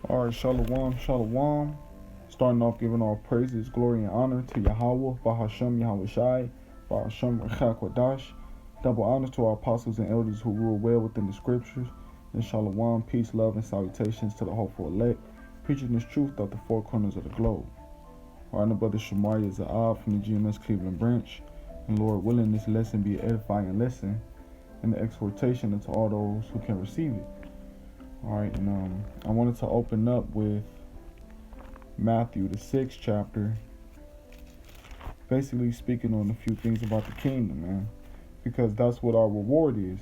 All right, Shalom, Shalom. Starting off giving all praises, glory, and honor to Yahweh, Bahashem Yahweh Shai, Bahashem Rechak Wadash. Double honors to our apostles and elders who rule well within the scriptures. And Shalom, peace, love, and salutations to the hopeful elect, preaching this truth out the four corners of the globe. All right, my brother Shemariah Zaab from the GMS Cleveland branch. And Lord willing, this lesson be an edifying lesson and an exhortation unto all those who can receive it. All right, and I wanted to open up with Matthew, the 6th chapter, basically speaking on a few things about the kingdom, man, because that's what our reward is.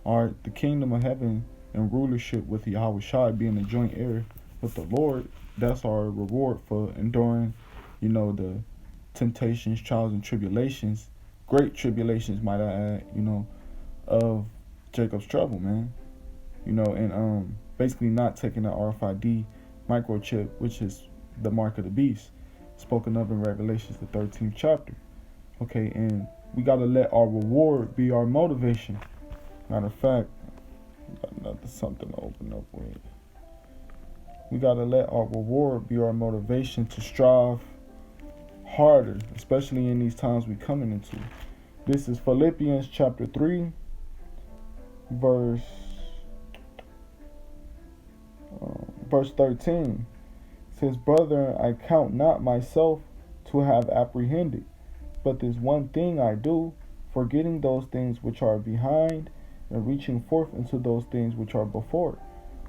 All right, the kingdom of heaven and rulership with Yahweh Shai, being a joint heir with the Lord, that's our reward for enduring, the temptations, trials, and tribulations, great tribulations, might I add, of Jacob's trouble, man. And basically not taking the RFID microchip, which is the mark of the beast, spoken of in Revelations, the 13th chapter. Okay, and we got to let our reward be our motivation. Matter of fact, got something to open up with. We got to let our reward be our motivation to strive harder, especially in these times we're coming into. This is Philippians chapter 3, verse 13. It says, "Brethren, I count not myself to have apprehended, but this one thing I do, forgetting those things which are behind and reaching forth into those things which are before."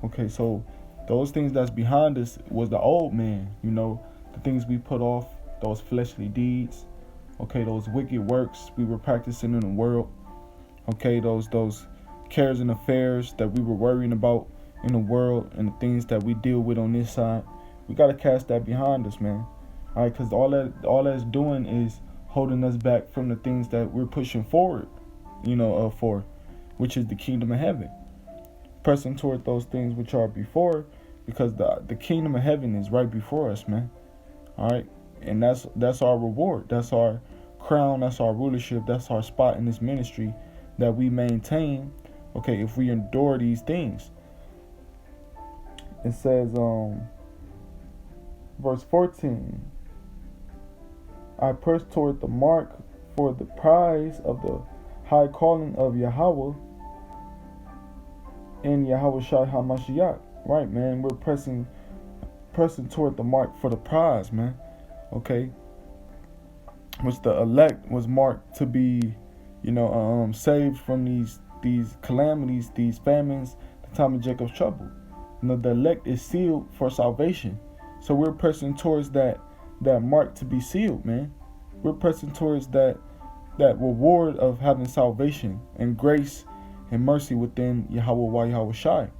Okay, so those things that's behind us was the old man, the things we put off, those fleshly deeds, okay, those wicked works we were practicing in the world, okay, those cares and affairs that we were worrying about in the world and the things that we deal with on this side. We got to cast that behind us, man. All right, because all that's doing is holding us back from the things that we're pushing forward, for, which is the kingdom of heaven. Pressing toward those things which are before, because the kingdom of heaven is right before us, man. All right, and that's our reward. That's our crown. That's our rulership. That's our spot in this ministry that we maintain. Okay, if we endure these things. It says, verse 14, "I press toward the mark for the prize of the high calling of Yahweh in Yahweh Shai HaMashiach." Right, man, we're pressing toward the mark for the prize, man. Okay, which the elect was marked to be, saved from these calamities, these famines, the time of Jacob's trouble. The elect is sealed for salvation. So we're pressing towards that mark to be sealed, man. We're pressing towards that reward of having salvation and grace and mercy within Yahweh Yahweh Shai.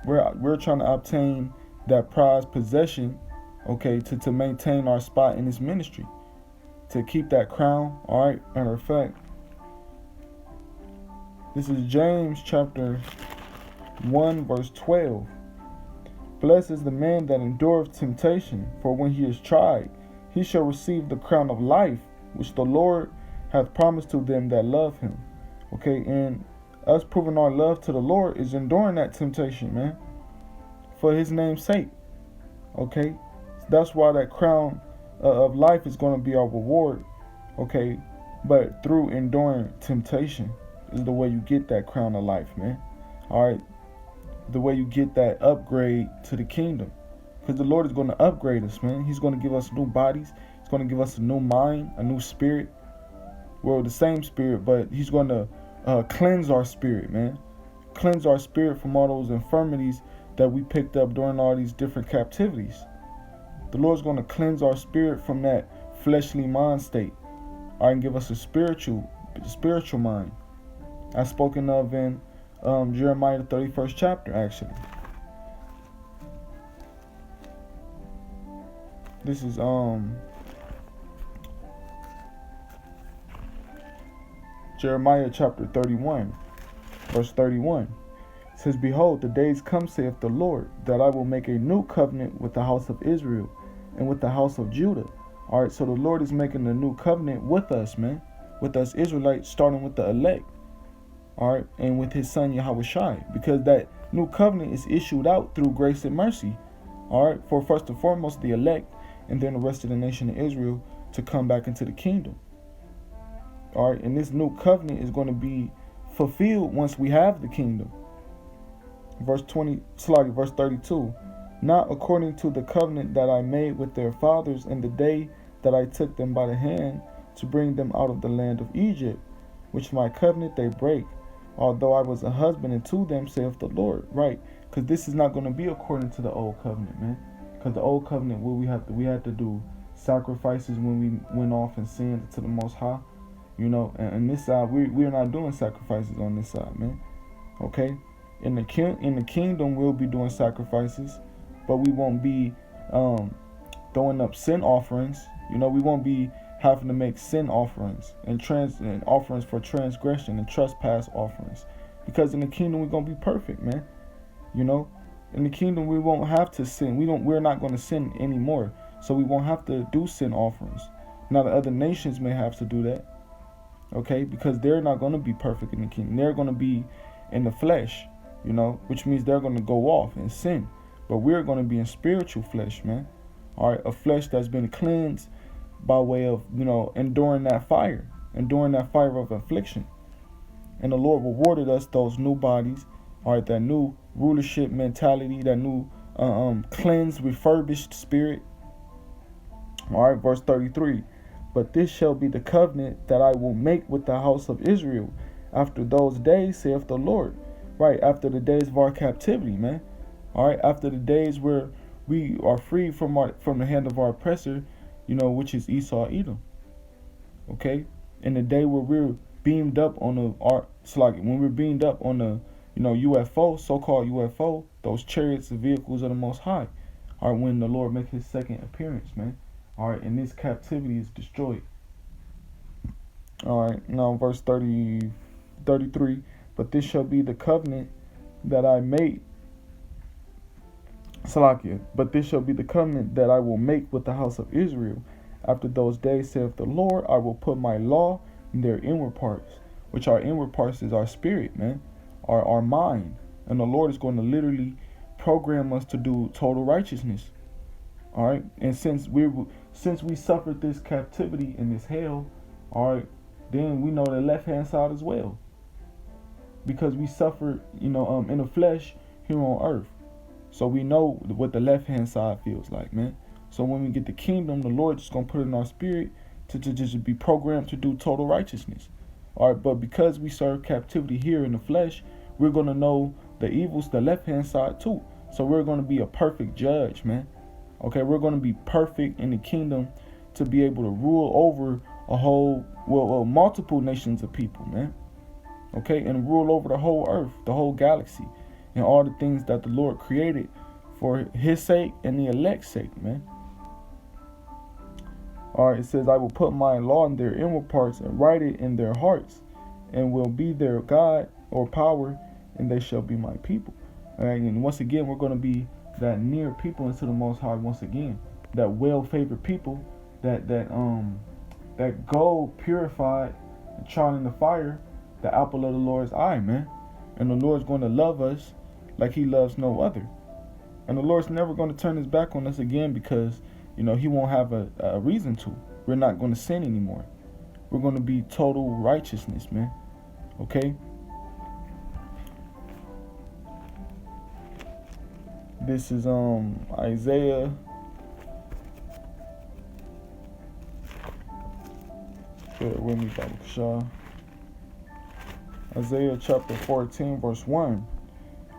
We're trying to obtain that prized possession, okay, to maintain our spot in this ministry, to keep that crown. All right, matter of fact, this is James chapter 1 verse 12. "Blessed is the man that endureth temptation, for when he is tried, he shall receive the crown of life, which the Lord hath promised to them that love him." Okay, and us proving our love to the Lord is enduring that temptation, man, for his name's sake. Okay, that's why that crown of life is going to be our reward. Okay, but through enduring temptation is the way you get that crown of life, man. All right, the way you get that upgrade to the kingdom, because the Lord is going to upgrade us, man. He's going to give us new bodies. He's going to give us a new mind, a new spirit. Well, the same spirit, but he's going to cleanse our spirit, man. Cleanse our spirit from all those infirmities that we picked up during all these different captivities. The Lord's going to cleanse our spirit from that fleshly mind state. All right, and give us a spiritual mind, as spoken of in Jeremiah, the 31st chapter, actually. This is Jeremiah chapter 31, verse 31. It says, "Behold, the days come, saith the Lord, that I will make a new covenant with the house of Israel and with the house of Judah." All right, so the Lord is making a new covenant with us, man, with us Israelites, starting with the elect. All right, and with his son Yahweh Shai, because that new covenant is issued out through grace and mercy. All right, for first and foremost the elect, and then the rest of the nation of Israel to come back into the kingdom. All right, and this new covenant is going to be fulfilled once we have the kingdom. Verse 32. Not according to the covenant that I made with their fathers in the day that I took them by the hand to bring them out of the land of Egypt, which my covenant they break, although I was a husband unto them, saith the Lord. Right, because this is not going to be according to the old covenant, man. Because the old covenant, what we had to do sacrifices when we went off and sinned to the Most High. You know, and this side, we're not doing sacrifices on this side, man. Okay? In the kingdom, we'll be doing sacrifices, but we won't be throwing up sin offerings. You know, we won't be having to make sin offerings and offerings for transgression and trespass offerings. Because in the kingdom, we're going to be perfect, man. You know? In the kingdom, we won't have to sin. We're not going to sin anymore. So we won't have to do sin offerings. Now, the other nations may have to do that. Okay, because they're not going to be perfect in the kingdom. They're going to be in the flesh, you know, which means they're going to go off and sin. But we're going to be in spiritual flesh, man. All right, a flesh that's been cleansed by way of, you know, enduring that fire of affliction. And the Lord rewarded us those new bodies, all right, that new rulership mentality, that new cleansed, refurbished spirit. All right, verse 33. But this shall be the covenant that I will make with the house of Israel after those days, saith the Lord. Right, after the days of our captivity, man. All right, after the days where we are free from the hand of our oppressor, you know, which is Esau, Edom. Okay, in the day where we're beamed up on when we're beamed up on the, you know, UFO, so-called UFO, those chariots and vehicles of the Most High, are when the Lord make His second appearance, man. All right, and this captivity is destroyed. All right, now verse 33. But this shall be the covenant that I made. Salakia. But this shall be the covenant that I will make with the house of Israel. After those days, saith the Lord, I will put my law in their inward parts, which our inward parts is our spirit, man, our mind. And the Lord is going to literally program us to do total righteousness. All right, and since we suffered this captivity and this hell, all right, then we know the left hand side as well, because we suffered, you know, in the flesh here on earth. So we know what the left hand side feels like, man. So when we get the kingdom, the Lord is gonna put it in our spirit to just be programmed to do total righteousness. All right, but because we serve captivity here in the flesh, we're gonna know the evils, the left hand side too. So we're gonna be a perfect judge, man. Okay, we're going to be perfect in the kingdom to be able to rule over multiple nations of people, man. Okay, and rule over the whole earth, the whole galaxy, and all the things that the Lord created for His sake and the elect's sake, man. All right, it says, I will put my law in their inward parts and write it in their hearts, and will be their God or power, and they shall be my people. All right, and once again, we're going to be that near people into the Most High once again, that well-favored people, that gold purified and tried in the fire, the apple of the Lord's eye, man. And the Lord's going to love us like He loves no other. And the Lord's never going to turn His back on us again, because, you know, He won't have a reason to. We're not going to sin anymore. We're going to be total righteousness, man. Okay? This is Isaiah with me, Baba Kashah. Isaiah chapter 14 verse 1.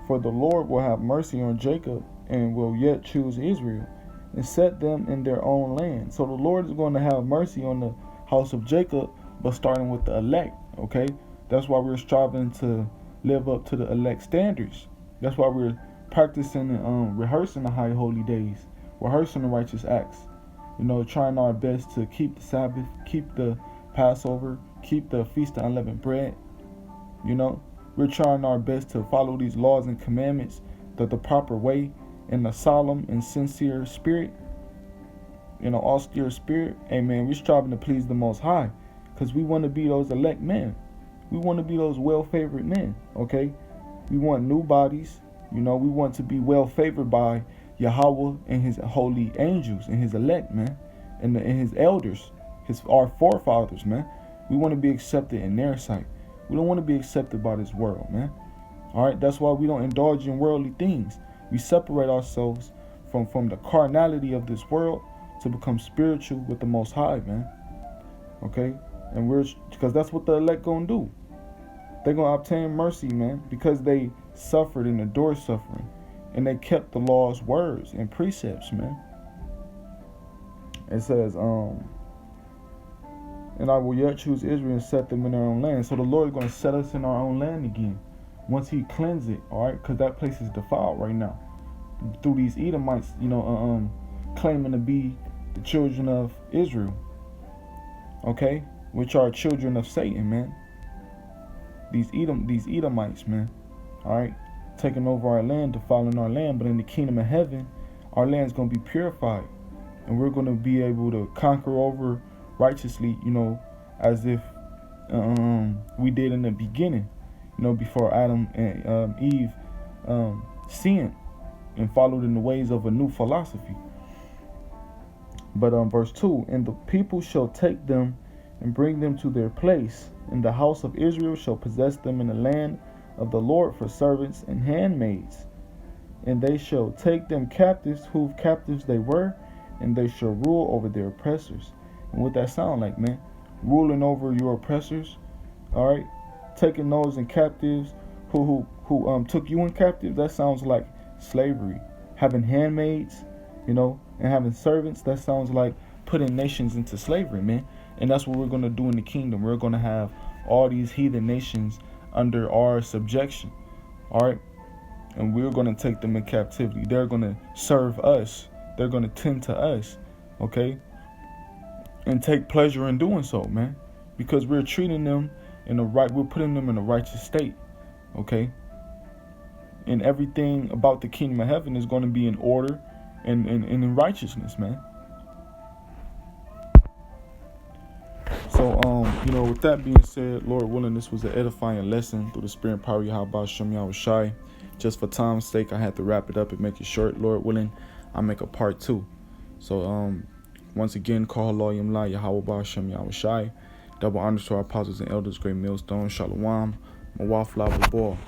For the Lord will have mercy on Jacob and will yet choose Israel and set them in their own land. So the Lord is going to have mercy on the house of Jacob, but starting with the elect. Okay, that's why we're striving to live up to the elect standards. That's why we're practicing and rehearsing the high holy days, rehearsing the righteous acts, you know, trying our best to keep the Sabbath, keep the Passover, keep the Feast of Unleavened Bread. You know, we're trying our best to follow these laws and commandments the proper way, in a solemn and sincere spirit, you know, austere spirit. Amen. We're striving to please the Most High, because we want to be those elect men. We want to be those well-favored men. Okay, we want new bodies. You know, we want to be well favored by Yahweh and his holy angels and his elect, man, and his elders, our forefathers, man. We want to be accepted in their sight. We don't want to be accepted by this world, man. All right, that's why we don't indulge in worldly things. We separate ourselves from the carnality of this world to become spiritual with the Most High, man. Okay, and because that's what the elect gonna do. They're gonna obtain mercy, man, because they suffered and endured suffering, and they kept the law's words and precepts, man. It says, and I will yet choose Israel and set them in their own land. So the Lord is going to set us in our own land again once he cleanses it, all right? Because that place is defiled right now through these Edomites, claiming to be the children of Israel, okay? Which are children of Satan, man. These Edomites, man, all right? Taking over our land, defiling our land. But in the kingdom of heaven, our land's going to be purified. And we're going to be able to conquer over righteously, as if we did in the beginning, before Adam and Eve sinned and followed in the ways of a new philosophy. But verse 2, and the people shall take them and bring them to their place, and the house of Israel shall possess them in the land of the Lord for servants and handmaids. And they shall take them captives, whose captives they were, and they shall rule over their oppressors. And what that sound like, man? Ruling over your oppressors, all right? Taking those in captives who took you in captive. That sounds like slavery. Having handmaids, and having servants. That sounds like putting nations into slavery, man. And that's what we're going to do in the kingdom. We're going to have all these heathen nations under our subjection, all right? And we're going to take them in captivity. They're going to serve us. They're going to tend to us, okay? And take pleasure in doing so, man, because we're treating them we're putting them in a righteous state, okay? And everything about the kingdom of heaven is going to be in order and in righteousness, man. So, with that being said, Lord willing, this was an edifying lesson through the spirit and power of Yahweh Shem Yahushai. Just for time's sake, I had to wrap it up and make it short. Lord willing, I'll make a part 2. So, once again, call Loyam La Yahweh Shem Yahushai. Double honors to our apostles and elders, great millstone, Shalom, Mawaf Lava Ball.